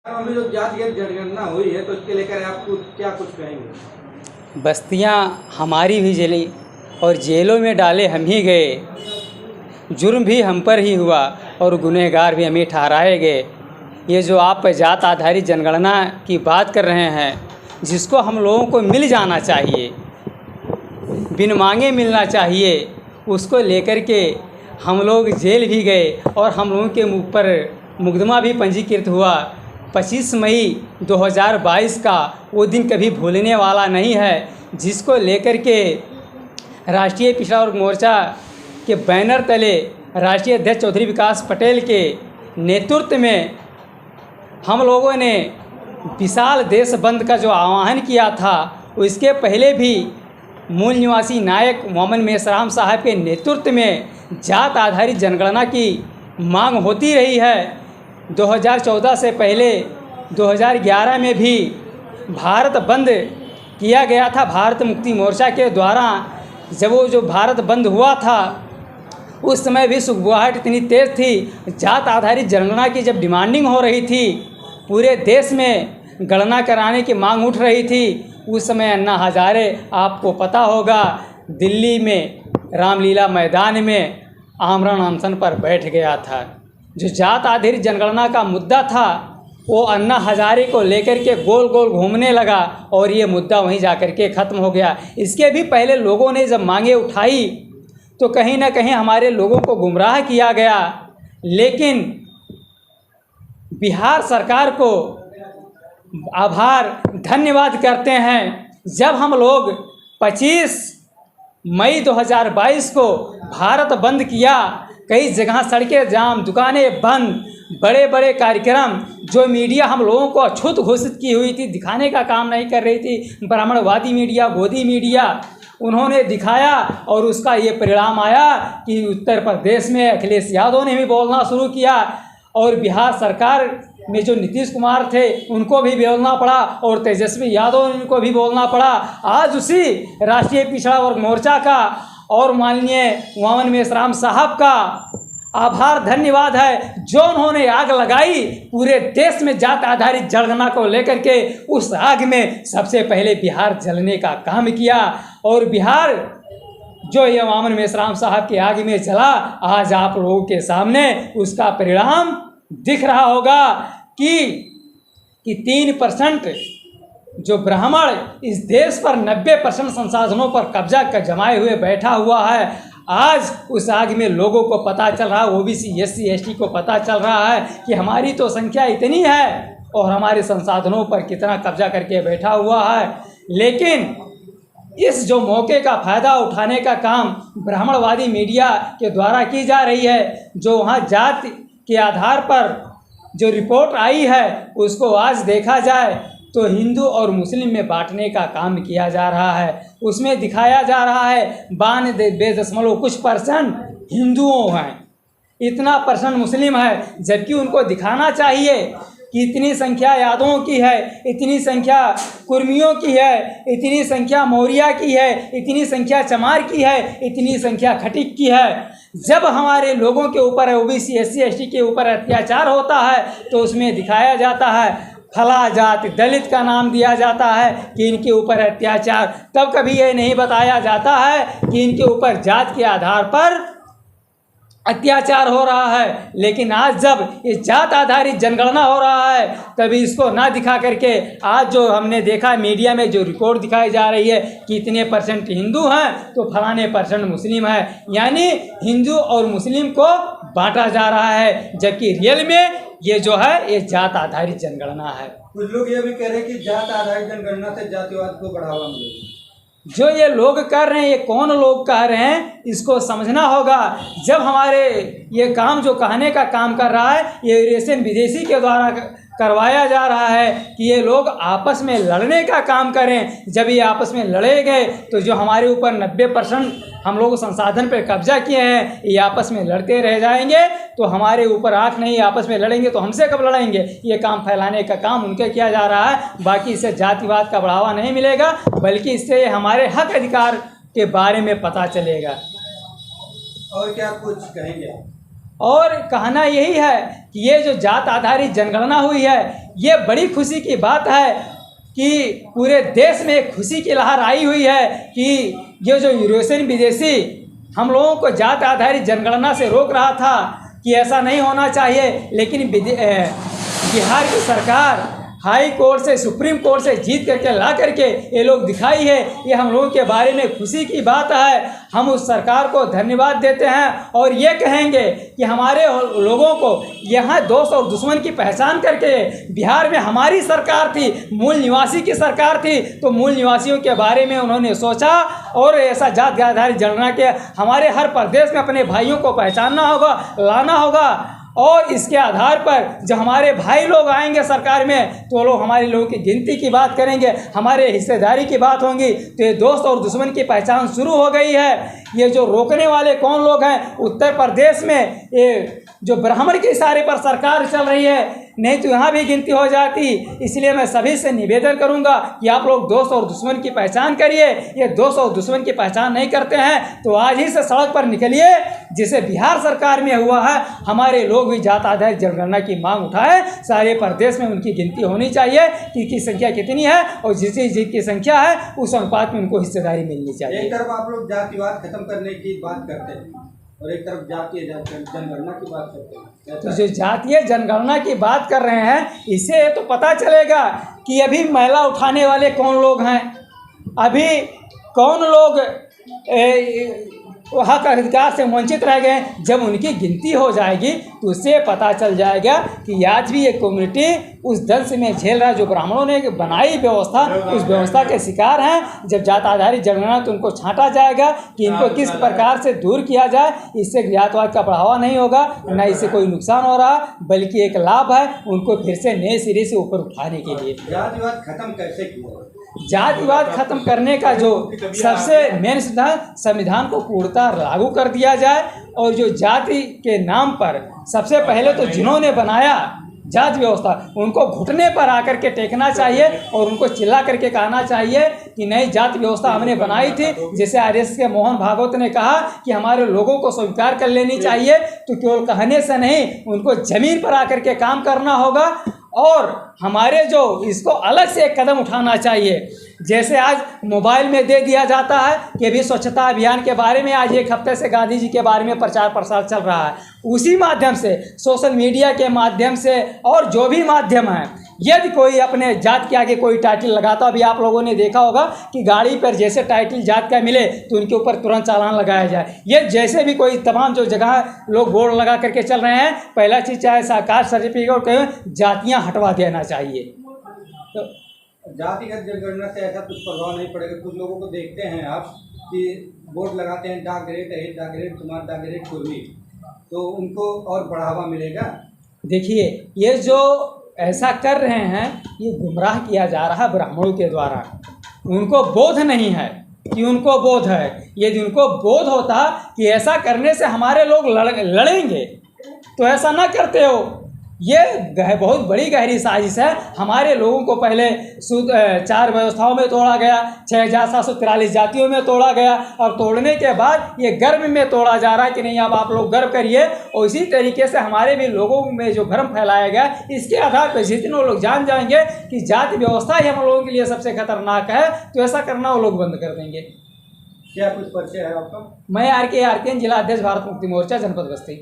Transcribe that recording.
अभी जो जातिगत जनगणना हुई है तो इसके लेकर आप क्या कुछ कहेंगे? बस्तियां हमारी भी जली और जेलों में डाले हम ही गए, जुर्म भी हम पर ही हुआ और गुनहगार भी हम ही ठहराए गए। ये जो आप जात आधारित जनगणना की बात कर रहे हैं, जिसको हम लोगों को मिल जाना चाहिए, बिन मांगे मिलना चाहिए, उसको लेकर के हम लोग जेल भी गए और हम लोगों के ऊपर मुकदमा भी पंजीकृत हुआ। 25 मई 2022 का वो दिन कभी भूलने वाला नहीं है, जिसको लेकर के राष्ट्रीय पिछड़ा वर्ग मोर्चा के बैनर तले राष्ट्रीय अध्यक्ष चौधरी विकास पटेल के नेतृत्व में हम लोगों ने विशाल देश बंद का जो आह्वान किया था, उसके पहले भी मूल निवासी नायक मोहम्मद मेसराम साहब के नेतृत्व में जात आधारित जनगणना की मांग होती रही है। 2014 से पहले 2011 में भी भारत बंद किया गया था भारत मुक्ति मोर्चा के द्वारा। जब वो जो भारत बंद हुआ था, उस समय भी सुगबुगाहट इतनी तेज़ थी, जात आधारित जनगणना की जब डिमांडिंग हो रही थी, पूरे देश में गणना कराने की मांग उठ रही थी, उस समय अन्ना हजारे, आपको पता होगा, दिल्ली में रामलीला मैदान में आमरण अनशन पर बैठ गया था। जो जात आधारित जनगणना का मुद्दा था, वो अन्ना हजारे को लेकर के गोल गोल घूमने लगा और ये मुद्दा वहीं जाकर के ख़त्म हो गया। इसके भी पहले लोगों ने जब मांगे उठाई तो कहीं ना कहीं हमारे लोगों को गुमराह किया गया, लेकिन बिहार सरकार को आभार धन्यवाद करते हैं। जब हम लोग 25 मई 2022 को भारत बंद किया, कई जगह सड़कें जाम, दुकानें बंद, बड़े बड़े कार्यक्रम जो मीडिया हम लोगों को अछूत घोषित की हुई थी, दिखाने का काम नहीं कर रही थी, ब्राह्मणवादी मीडिया, गोदी मीडिया, उन्होंने दिखाया और उसका ये परिणाम आया कि उत्तर प्रदेश में अखिलेश यादव ने भी बोलना शुरू किया और बिहार सरकार में जो नीतीश कुमार थे उनको भी बोलना पड़ा और तेजस्वी यादव को भी बोलना पड़ा। आज उसी राष्ट्रीय पिछड़ा वर्ग मोर्चा का और माननीय मोहम्मद मेसराम साहब का आभार धन्यवाद है, जो उन्होंने आग लगाई पूरे देश में जात आधारित जनगणना को लेकर के। उस आग में सबसे पहले बिहार जलने का काम किया और बिहार जो ये मोहम्मद मेसराम साहब की आग में जला, आज आप लोगों के सामने उसका परिणाम दिख रहा होगा कि 3% जो ब्राह्मण इस देश पर 90% संसाधनों पर कब्जा कर जमाए हुए बैठा हुआ है, आज उस आग में लोगों को पता चल रहा है, ओबीसी SC ST को पता चल रहा है कि हमारी तो संख्या इतनी है और हमारे संसाधनों पर कितना कब्जा करके बैठा हुआ है। लेकिन इस जो मौके का फ़ायदा उठाने का काम ब्राह्मणवादी मीडिया के द्वारा की जा रही है, जो वहाँ जात के आधार पर जो रिपोर्ट आई है उसको आज देखा जाए तो हिंदू और मुस्लिम में बांटने का काम किया जा रहा है। उसमें दिखाया जा रहा है 92 कुछ % हिंदुओं हैं, इतना % मुस्लिम है, जबकि उनको दिखाना चाहिए कि इतनी संख्या यादवों की है, इतनी संख्या कुर्मियों की है, इतनी संख्या मौर्या की है, इतनी संख्या चमार की है, इतनी संख्या खटिक की है। जब हमारे लोगों के ऊपर ओबीसी SC ST के ऊपर अत्याचार होता है तो उसमें दिखाया जाता है फला जात दलित का नाम दिया जाता है कि इनके ऊपर अत्याचार, तब कभी ये नहीं बताया जाता है कि इनके ऊपर जात के आधार पर अत्याचार हो रहा है। लेकिन आज जब ये जात आधारित जनगणना हो रहा है, तभी इसको ना दिखा करके आज जो हमने देखा मीडिया में जो रिपोर्ट दिखाई जा रही है कि इतने % हिंदू हैं तो फलाने % मुस्लिम है, यानी हिंदू और मुस्लिम को बांटा जा रहा है, जबकि रियल में ये जो है ये जात आधारित जनगणना है। कुछ लोग ये भी कह रहे हैं कि जात आधारित जनगणना से जातिवाद को बढ़ावा मिलेगा। जो ये लोग कर रहे हैं, ये कौन लोग कह रहे हैं, इसको समझना होगा। जब हमारे ये काम जो कहने का काम कर रहा है, ये रेशम विदेशी के द्वारा करवाया जा रहा है कि ये लोग आपस में लड़ने का काम करें। जब ये आपस में लड़े गए तो जो हमारे ऊपर 90% हम लोग संसाधन पर कब्जा किए हैं, ये आपस में लड़ते रह जाएंगे तो हमारे ऊपर आँख नहीं, आपस में लड़ेंगे तो हमसे कब लड़ेंगे। ये काम फैलाने का काम उनके किया जा रहा है। बाकी इससे जातिवाद का बढ़ावा नहीं मिलेगा, बल्कि इससे हमारे हक अधिकार के बारे में पता चलेगा। और क्या कुछ कहेंगे? और कहना यही है कि ये जो जात आधारित जनगणना हुई है, ये बड़ी खुशी की बात है कि पूरे देश में एक खुशी की लहर आई हुई है कि ये जो यूरोपियन विदेशी हम लोगों को जात आधारित जनगणना से रोक रहा था कि ऐसा नहीं होना चाहिए, लेकिन बिहार की सरकार हाई कोर्ट से, सुप्रीम कोर्ट से जीत करके ला करके ये लोग दिखाई है। ये हम लोगों के बारे में खुशी की बात है। हम उस सरकार को धन्यवाद देते हैं और ये कहेंगे कि हमारे लोगों को यहाँ दोस्त और दुश्मन की पहचान करके, बिहार में हमारी सरकार थी, मूल निवासी की सरकार थी, तो मूल निवासियों के बारे में उन्होंने सोचा और ऐसा जात आधारित जनगणना के हमारे हर प्रदेश में अपने भाइयों को पहचानना होगा, लाना होगा। और इसके आधार पर जो हमारे भाई लोग आएंगे सरकार में, तो वो लोग हमारे लोगों की गिनती की बात करेंगे, हमारे हिस्सेदारी की बात होगी। तो ये दोस्त और दुश्मन की पहचान शुरू हो गई है। ये जो रोकने वाले कौन लोग हैं, उत्तर प्रदेश में ये जो ब्राह्मण के इशारे पर सरकार चल रही है, नहीं तो यहाँ भी गिनती हो जाती। इसलिए मैं सभी से निवेदन करूँगा कि आप लोग दोस्त और दुश्मन की पहचान करिए। ये दोस्त और दुश्मन की पहचान नहीं करते हैं तो आज ही से सड़क पर निकलिए, जिसे बिहार सरकार में हुआ है। हमारे लोग भी जात आधारित जनगणना की मांग उठाए, सारे प्रदेश में उनकी गिनती होनी चाहिए कि संख्या कितनी है, और जिसकी संख्या है उस अनुपात में उनको हिस्सेदारी मिलनी चाहिए। एक तरफ आप लोग जातिवाद खत्म करने की बात करते हैं और एक तरफ जातीय जनगणना की बात करते हैं। तो जो जातीय जनगणना की बात कर रहे हैं, इससे तो पता चलेगा कि अभी महिला उठाने वाले कौन लोग हैं, अभी कौन लोग हक अधिकार से वंचित रह गए। जब उनकी गिनती हो जाएगी तो उससे पता चल जाएगा कि आज भी ये कम्युनिटी उस दंश में झेल रहा है जो ब्राह्मणों ने बनाई व्यवस्था, उस व्यवस्था के शिकार हैं। जब जात आधारित जनगणना तो उनको छांटा जाएगा कि इनको किस प्रकार से दूर किया जाए। इससे जातवाद का बढ़ावा नहीं होगा, न इससे कोई नुकसान हो रहा, बल्कि एक लाभ है उनको फिर से नए सिरे से ऊपर उठाने के लिए। जातिवाद खत्म कैसे किया? जातिवाद खत्म करने का जो सबसे मेन सिद्धांत, संविधान को पूर्णतः लागू कर दिया जाए। और जो जाति के नाम पर सबसे पहले तो जिन्होंने बनाया जाति व्यवस्था, उनको घुटने पर आकर के टेकना चाहिए और उनको चिल्ला करके कहना चाहिए कि नई जाति व्यवस्था हमने बनाई थी। जैसे आरएसएस के मोहन भागवत ने कहा कि हमारे लोगों को स्वीकार कर लेनी चाहिए, तो केवल कहने से नहीं, उनको जमीन पर आकर के काम करना होगा। और हमारे जो इसको अलग से एक कदम उठाना चाहिए। जैसे आज मोबाइल में दे दिया जाता है कि अभी स्वच्छता अभियान के बारे में आज एक हफ्ते से गांधी जी के बारे में प्रचार प्रसार चल रहा है, उसी माध्यम से, सोशल मीडिया के माध्यम से और जो भी माध्यम है, यदि कोई अपने जात के आगे कोई टाइटल लगाता, अभी आप लोगों ने देखा होगा कि गाड़ी पर जैसे टाइटल जात का मिले तो उनके ऊपर तुरंत चालान लगाया जाए। ये जैसे भी कोई तमाम जो जगह लोग बोर्ड लगा करके चल रहे हैं, पहला चीज़ चाहे सरकार सर्टिफिकेट कहें, जातियाँ हटवा देना चाहिए। तो जातिगत जनगणना से ऐसा कुछ प्रभाव नहीं पड़ेगा? कुछ लोगों को देखते हैं आप कि बोर्ड लगाते हैं डाक ग्रेड है, डाक ग्रेड तुम्हारा, डाक ग्रेड कुर्मी, तो उनको और बढ़ावा मिलेगा। देखिए, ये जो ऐसा कर रहे हैं, ये गुमराह किया जा रहा है ब्राह्मणों के द्वारा। उनको बोध नहीं है कि उनको बोध है। यदि उनको बोध होता कि ऐसा करने से हमारे लोग लड़ेंगे तो ऐसा ना करते हो। ये बहुत बड़ी गहरी साजिश है। हमारे लोगों को पहले 4 व्यवस्थाओं में तोड़ा गया, 6743 जातियों में तोड़ा गया, और तोड़ने के बाद ये गर्व में तोड़ा जा रहा है कि नहीं अब आप लोग गर्व करिए। और इसी तरीके से हमारे भी लोगों में जो भ्रम फैलाया गया, इसके आधार पर जितने लोग जान जाएंगे कि जाति व्यवस्था ही हम लोगों के लिए सबसे खतरनाक है, तो ऐसा करना वो लोग बंद कर देंगे। क्या कुछ परिचय है आपका? मैं आर के जिला अध्यक्ष, भारत मुक्ति मोर्चा, जनपद बस्ती।